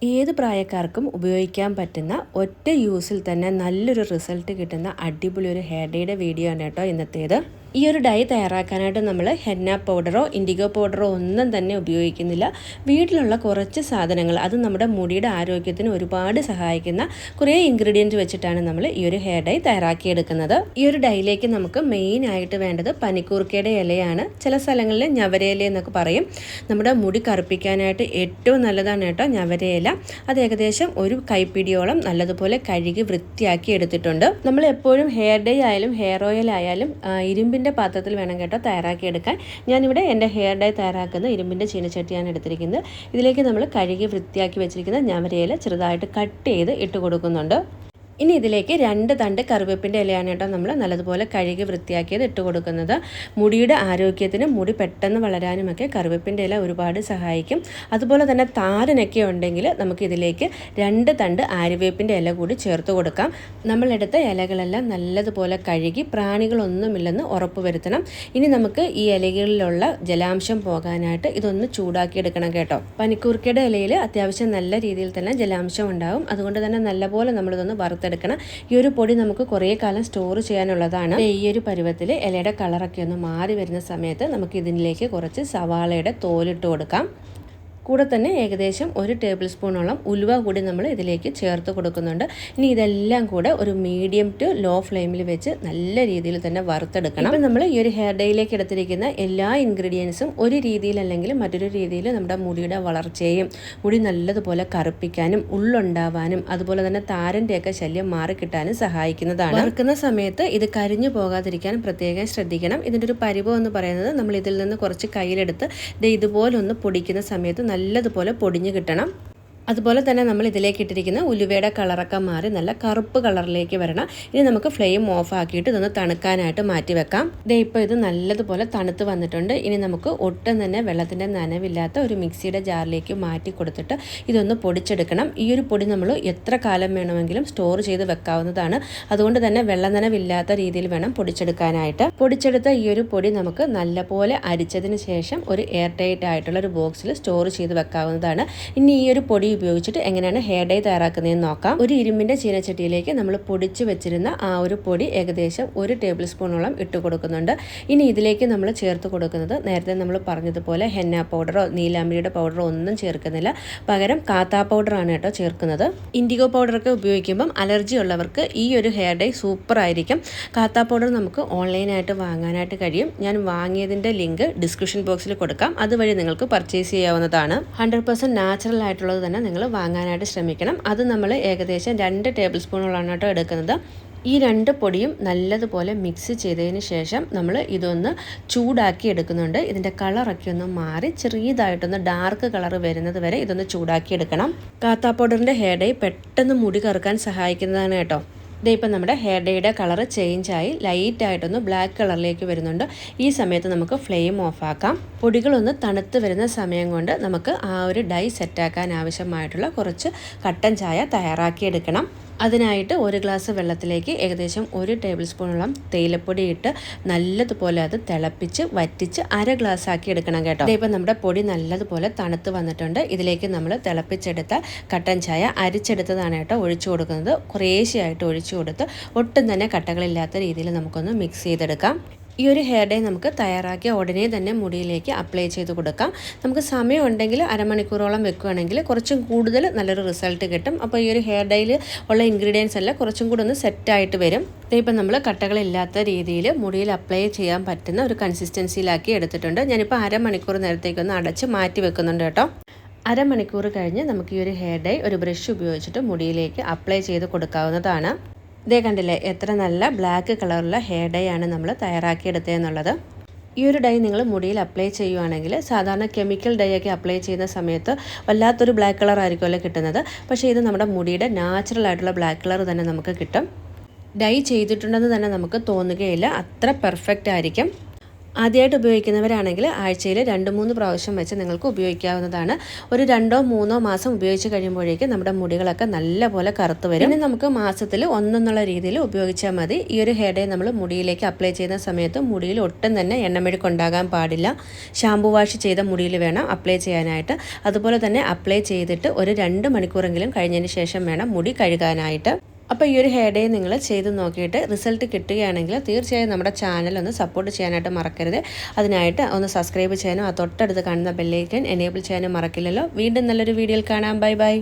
ഏത് പ്രായക്കാർക്കും ഉപയോഗിക്കാൻ പറ്റുന്ന ഒറ്റ യൂസിൽ തന്നെ നല്ലൊരു റിസൾട്ട് കിട്ടുന്ന അടിപൊളി ഒരു ഹെയർ ഡേയുടെ വീഡിയോ ആണ് കേട്ടോ ഇന്നത്തേത്. ഈ ഒരു ഡൈ തയ്യാറാക്കാനായിട്ട് നമ്മൾ ഹെന്ന പൗഡറോ ഇൻഡിഗോ പൗഡറോ ഒന്നും തന്നെ ഉപയോഗിക്കുന്നില്ല. വീട്ടിലുള്ള കുറച്ച് സാധനങ്ങൾ, അത് നമ്മുടെ മുടിയുടെ ആരോഗ്യത്തിന് ഒരുപാട് സഹായിക്കുന്ന കുറേ ഇൻഗ്രീഡിയൻറ്റ് വെച്ചിട്ടാണ് നമ്മൾ ഈ ഒരു ഹെയർ ഡൈ തയ്യാറാക്കിയെടുക്കുന്നത്. ഈ ഒരു ഡൈയിലേക്ക് നമുക്ക് മെയിൻ ആയിട്ട് വേണ്ടത് പനിക്കൂർക്കയുടെ ഇലയാണ്. ചില സ്ഥലങ്ങളിൽ ഞവരയില എന്നൊക്കെ പറയും. നമ്മുടെ മുടി കറുപ്പിക്കാനായിട്ട് ഏറ്റവും നല്ലതാണ് കേട്ടോ ഞവരയില. അത് ഏകദേശം ഒരു കൈപ്പിടിയോളം നല്ലതുപോലെ കഴുകി വൃത്തിയാക്കി എടുത്തിട്ടുണ്ട്. നമ്മൾ എപ്പോഴും ഹെയർ ഡൈ ആയാലും ഹെയർ ഓയിൽ ആയാലും ഇരുമ്പിൻ്റെ പാത്രത്തിൽ വേണം കേട്ടോ തയ്യാറാക്കിയെടുക്കാൻ. ഞാനിവിടെ എൻ്റെ ഹെയർ ഡൈ തയ്യാറാക്കുന്ന ഇരുമ്പിൻ്റെ ചീനച്ചട്ടിയാണ് എടുത്തിരിക്കുന്നത്. ഇതിലേക്ക് നമ്മൾ കഴുകി വൃത്തിയാക്കി വെച്ചിരിക്കുന്ന ഞവരയില ചെറുതായിട്ട് കട്ട് ചെയ്ത് ഇട്ട് കൊടുക്കുന്നുണ്ട്. ഇനി ഇതിലേക്ക് 2 തണ്ട് കറിവേപ്പിൻ്റെ ഇലയാണ് കേട്ടോ നമ്മൾ നല്ലതുപോലെ കഴുകി വൃത്തിയാക്കിയത് ഇട്ട് കൊടുക്കുന്നത്. മുടിയുടെ ആരോഗ്യത്തിനും മുടി പെട്ടെന്ന് വളരാനുമൊക്കെ കറിവേപ്പിൻ്റെ ഇല ഒരുപാട് സഹായിക്കും. അതുപോലെ തന്നെ താരനൊക്കെ ഉണ്ടെങ്കിൽ നമുക്ക് ഇതിലേക്ക് 2 തണ്ട് ആര്യവേപ്പിൻ്റെ ഇല കൂടി ചേർത്ത് കൊടുക്കാം. നമ്മളെടുത്ത ഇലകളെല്ലാം നല്ലതുപോലെ കഴുകി പ്രാണികളൊന്നുമില്ലെന്ന് ഉറപ്പ് വരുത്തണം. ഇനി നമുക്ക് ഈ ഇലകളിലുള്ള ജലാംശം പോകാനായിട്ട് ഇതൊന്ന് ചൂടാക്കിയെടുക്കണം കേട്ടോ. പനിക്കൂർക്കയുടെ ഇലയിൽ അത്യാവശ്യം നല്ല രീതിയിൽ തന്നെ ജലാംശം ഉണ്ടാകും. അതുകൊണ്ട് തന്നെ നല്ലപോലെ നമ്മളിതൊന്ന് വറുത്തെടുക്കണം. ഈ ഒരു പൊടി നമുക്ക് കുറേ കാലം സ്റ്റോർ ചെയ്യാനുള്ളതാണ്. ഈ ഒരു പരുവത്തിൽ ഇലയുടെ കളറൊക്കെ ഒന്ന് മാറി വരുന്ന സമയത്ത് നമുക്ക് ഇതിലേക്ക് കുറച്ച് സവാളയുടെ തോലിട്ട് കൊടുക്കാം. കൂടെ തന്നെ ഏകദേശം 1 ടേബിൾ സ്പൂണോളം ഉലുവ കൂടി നമ്മൾ ഇതിലേക്ക് ചേർത്ത് കൊടുക്കുന്നുണ്ട്. ഇനി ഇതെല്ലാം കൂടെ ഒരു മീഡിയം ടു ലോ ഫ്ലെയിമിൽ വെച്ച് നല്ല രീതിയിൽ തന്നെ വറുത്തെടുക്കണം. അപ്പം നമ്മൾ ഈ ഒരു ഹെയർ ഡൈയിലേക്ക് എടുത്തിരിക്കുന്ന എല്ലാ ഇൻഗ്രീഡിയൻസും ഒരു രീതിയിലല്ലെങ്കിൽ മറ്റൊരു രീതിയിൽ നമ്മുടെ മുടിയുടെ വളർച്ചയെയും മുടി നല്ലതുപോലെ കറുപ്പിക്കാനും ഉള്ളുണ്ടാവാനും അതുപോലെ തന്നെ താരൻ്റെയൊക്കെ ശല്യം മാറിക്കിട്ടാനും സഹായിക്കുന്നതാണ്. വറുക്കുന്ന സമയത്ത് ഇത് കരിഞ്ഞു പോകാതിരിക്കാൻ പ്രത്യേകം ശ്രദ്ധിക്കണം. ഇതിൻ്റെ ഒരു പരിവം എന്ന് പറയുന്നത് നമ്മൾ ഇതിൽ നിന്ന് കുറച്ച് കയ്യിലെടുത്ത് ഇതുപോലെ ഒന്ന് പൊടിക്കുന്ന സമയത്ത് നല്ലതുപോലെ പൊടിഞ്ഞു കിട്ടണം. അതുപോലെ തന്നെ നമ്മൾ ഇതിലേക്ക് ഇട്ടിരിക്കുന്ന ഉലുവയുടെ കളറൊക്കെ മാറി നല്ല കറുപ്പ് കളറിലേക്ക് വരണം. ഇനി നമുക്ക് ഫ്ലെയിം ഓഫ് ആക്കിയിട്ട് ഇതൊന്ന് തണുക്കാനായിട്ട് മാറ്റി വെക്കാം. ഇപ്പോൾ ഇത് നല്ലതുപോലെ തണുത്ത് വന്നിട്ടുണ്ട്. ഇനി നമുക്ക് ഒട്ടും തന്നെ വെള്ളത്തിൻ്റെ നനവില്ലാത്ത ഒരു മിക്സിയുടെ ജാറിലേക്ക് മാറ്റി കൊടുത്തിട്ട് ഇതൊന്ന് പൊടിച്ചെടുക്കണം. ഈ ഒരു പൊടി നമ്മൾ എത്ര കാലം വേണമെങ്കിലും സ്റ്റോർ ചെയ്ത് വെക്കാവുന്നതാണ്. അതുകൊണ്ട് തന്നെ വെള്ള നനവില്ലാത്ത രീതിയിൽ വേണം പൊടിച്ചെടുക്കാനായിട്ട്. പൊടിച്ചെടുത്ത ഈ ഒരു പൊടി നമുക്ക് നല്ലപോലെ അരിച്ചതിന് ശേഷം ഒരു എയർ ടൈറ്റ് ആയിട്ടുള്ള ഒരു ബോക്സിൽ സ്റ്റോർ ചെയ്ത് വെക്കാവുന്നതാണ്. ഇനി ഈ ഒരു പൊടി ഉപയോഗിച്ചിട്ട് എങ്ങനെയാണ് ഹെയർ ഡൈ തയ്യാറാക്കുന്നതെന്ന് നോക്കാം. ഒരു ഇരുമ്പിൻ്റെ ചീനച്ചട്ടിയിലേക്ക് നമ്മൾ പൊടിച്ച് വെച്ചിരുന്ന ആ ഒരു പൊടി ഏകദേശം 1 ടേബിൾ സ്പൂണോളം ഇട്ട് കൊടുക്കുന്നുണ്ട്. ഇനി ഇതിലേക്ക് നമ്മൾ ചേർത്ത് കൊടുക്കുന്നത് നേരത്തെ നമ്മൾ പറഞ്ഞതുപോലെ ഹെന്ന പൗഡറോ നീലാംബരിയുടെ പൗഡറോ ഒന്നും ചേർക്കുന്നില്ല. പകരം കാത്താ പൗഡറാണ് കേട്ടോ ചേർക്കുന്നത്. ഇൻഡിഗോ പൗഡറൊക്കെ ഉപയോഗിക്കുമ്പം അലർജി ഉള്ളവർക്ക് ഈ ഒരു ഹെയർ ഡൈ സൂപ്പർ ആയിരിക്കും. കാത്താ പൗഡർ നമുക്ക് ഓൺലൈനായിട്ട് വാങ്ങാനായിട്ട് കഴിയും. ഞാൻ വാങ്ങിയതിൻ്റെ ലിങ്ക് ഡിസ്ക്രിപ്ഷൻ ബോക്സിൽ കൊടുക്കാം. അതുവഴി നിങ്ങൾക്ക് പർച്ചേസ് ചെയ്യാവുന്നതാണ്. 100% നാച്ചുറൽ ആയിട്ടുള്ളത് തന്നെ നിങ്ങൾ വാങ്ങാനായിട്ട് ശ്രമിക്കണം. അത് നമ്മൾ ഏകദേശം 2 ടേബിൾ സ്പൂണോളാണ് കേട്ടോ എടുക്കുന്നത്. ഈ 2 പൊടിയും നല്ലതുപോലെ മിക്സ് ചെയ്തതിന് ശേഷം നമ്മൾ ഇതൊന്ന് ചൂടാക്കി എടുക്കുന്നുണ്ട്. ഇതിൻ്റെ കളറൊക്കെ ഒന്ന് മാറി ചെറിയതായിട്ടൊന്ന് ഡാർക്ക് കളർ വരുന്നത് വരെ ഇതൊന്ന് ചൂടാക്കി എടുക്കണം. കാത്താ പൗഡറിൻ്റെ ഹെയർ ഡൈ പെട്ടെന്ന് മുടി കറുക്കാൻ സഹായിക്കുന്നതാണ് കേട്ടോ. ഇപ്പം നമ്മുടെ ഹെയർ ഡൈയുടെ കളർ ചേഞ്ചായി ലൈറ്റായിട്ടൊന്ന് ബ്ലാക്ക് കളറിലേക്ക് വരുന്നുണ്ട്. ഈ സമയത്ത് നമുക്ക് ഫ്ലെയിം ഓഫ് ആക്കാം. പൊടികളൊന്ന് തണുത്ത് വരുന്ന സമയം കൊണ്ട് നമുക്ക് ആ ഒരു ഡൈ സെറ്റാക്കാൻ ആവശ്യമായിട്ടുള്ള കുറച്ച് കട്ടൻ ചായ തയ്യാറാക്കിയെടുക്കണം. അതിനായിട്ട് 1 ഗ്ലാസ് വെള്ളത്തിലേക്ക് ഏകദേശം 1 ടേബിൾ സ്പൂണോളം തേയിലപ്പൊടി ഇട്ട് നല്ലതുപോലെ അത് തിളപ്പിച്ച് വറ്റിച്ച് 1/2 ഗ്ലാസ് ആക്കി എടുക്കണം കേട്ടോ. ഇപ്പം നമ്മുടെ പൊടി നല്ലതുപോലെ തണുത്ത് വന്നിട്ടുണ്ട്. ഇതിലേക്ക് നമ്മൾ തിളപ്പിച്ചെടുത്ത കട്ടൻ ചായ അരിച്ചെടുത്തതാണ് കേട്ടോ ഒഴിച്ചു കൊടുക്കുന്നത്. കുറേശ്ശെയായിട്ട് ഒഴിച്ചു കൊടുത്ത് ഒട്ടും തന്നെ കട്ടകളില്ലാത്ത രീതിയിൽ നമുക്കൊന്ന് മിക്സ് ചെയ്തെടുക്കാം. ഈ ഒരു ഹെയർ ഡൈ നമുക്ക് തയ്യാറാക്കിയ ഉടനെ തന്നെ മുടിയിലേക്ക് അപ്ലൈ ചെയ്ത് കൊടുക്കാം. നമുക്ക് സമയം ഉണ്ടെങ്കിൽ അരമണിക്കൂറോളം വെക്കുകയാണെങ്കിൽ കുറച്ചും കൂടുതൽ നല്ലൊരു റിസൾട്ട് കിട്ടും. അപ്പോൾ ഈ ഒരു ഹെയർ ഡൈയിൽ ഉള്ള ഇൻഗ്രീഡിയൻസ് എല്ലാം കുറച്ചും കൂടെ ഒന്ന് സെറ്റായിട്ട് വരും. ഇപ്പം നമ്മൾ കട്ടകളില്ലാത്ത രീതിയിൽ മുടിയിൽ അപ്ലൈ ചെയ്യാൻ പറ്റുന്ന ഒരു കൺസിസ്റ്റൻസിയിലാക്കി എടുത്തിട്ടുണ്ട്. ഞാനിപ്പോൾ അരമണിക്കൂർ നേരത്തേക്കൊന്ന് അടച്ച് മാറ്റി വെക്കുന്നുണ്ട് കേട്ടോ. അരമണിക്കൂർ കഴിഞ്ഞ് നമുക്ക് ഈ ഒരു ഹെയർ ഡൈ ഒരു ബ്രഷ് ഉപയോഗിച്ചിട്ട് മുടിയിലേക്ക് അപ്ലൈ ചെയ്ത് കൊടുക്കാവുന്നതാണ്. ഇതേ കണ്ടില്ലേ എത്ര നല്ല ബ്ലാക്ക് കളറുള്ള ഹെയർ ഡൈ ആണ് നമ്മൾ തയ്യാറാക്കിയെടുത്തതെന്നുള്ളത്. ഈ ഒരു ഡൈ നിങ്ങൾ മുടിയിൽ അപ്ലൈ ചെയ്യുവാണെങ്കിൽ സാധാരണ കെമിക്കൽ ഡൈ ഒക്കെ അപ്ലൈ ചെയ്യുന്ന സമയത്ത് വല്ലാത്തൊരു ബ്ലാക്ക് കളർ ആയിരിക്കുമല്ലോ കിട്ടുന്നത്. പക്ഷേ ഇത് നമ്മുടെ മുടിയുടെ നാച്ചുറൽ ആയിട്ടുള്ള ബ്ലാക്ക് കളർ തന്നെ നമുക്ക് കിട്ടും. ഡൈ ചെയ്തിട്ടുണ്ടെന്ന് തന്നെ നമുക്ക് തോന്നുകയില്ല. അത്ര പെർഫെക്റ്റ് ആയിരിക്കും. ആദ്യമായിട്ട് ഉപയോഗിക്കുന്നവരാണെങ്കിൽ ആഴ്ചയിൽ 2-3 പ്രാവശ്യം വെച്ച് നിങ്ങൾക്ക് ഉപയോഗിക്കാവുന്നതാണ്. ഒരു 2-3 മാസം ഉപയോഗിച്ച് കഴിയുമ്പോഴേക്കും നമ്മുടെ മുടികളൊക്കെ നല്ലപോലെ കറുത്ത് വരും. പിന്നെ നമുക്ക് മാസത്തിൽ ഒന്നെന്നുള്ള രീതിയിൽ ഉപയോഗിച്ചാൽ മതി. ഈ ഒരു ഹെയർ ഡേ നമ്മൾ മുടിയിലേക്ക് അപ്ലൈ ചെയ്യുന്ന സമയത്ത് മുടിയിൽ ഒട്ടും തന്നെ എണ്ണമെഴുക്ക് ഉണ്ടാകാൻ പാടില്ല. ഷാമ്പു വാഷ് ചെയ്ത മുടിയിൽ വേണം അപ്ലൈ ചെയ്യാനായിട്ട്. അതുപോലെ തന്നെ അപ്ലൈ ചെയ്തിട്ട് ഒരു 2 മണിക്കൂറെങ്കിലും കഴിഞ്ഞതിന് ശേഷം വേണം മുടി കഴുകാനായിട്ട്. അപ്പോൾ ഈ ഒരു ഹെയർ ഡേ നിങ്ങൾ ചെയ്ത് നോക്കിയിട്ട് റിസൾട്ട് കിട്ടുകയാണെങ്കിൽ തീർച്ചയായും നമ്മുടെ ചാനൽ ഒന്ന് സപ്പോർട്ട് ചെയ്യാനായിട്ട് മറക്കരുത്. അതിനായിട്ട് ഒന്ന് സബ്സ്ക്രൈബ് ചെയ്യാനും തൊട്ടടുത്ത് കാണുന്ന ബെല്ലൈക്കൺ എനേബിൾ ചെയ്യാനും മറക്കില്ലല്ലോ. വീണ്ടും നല്ലൊരു വീഡിയോയിൽ കാണാം. Bye bye.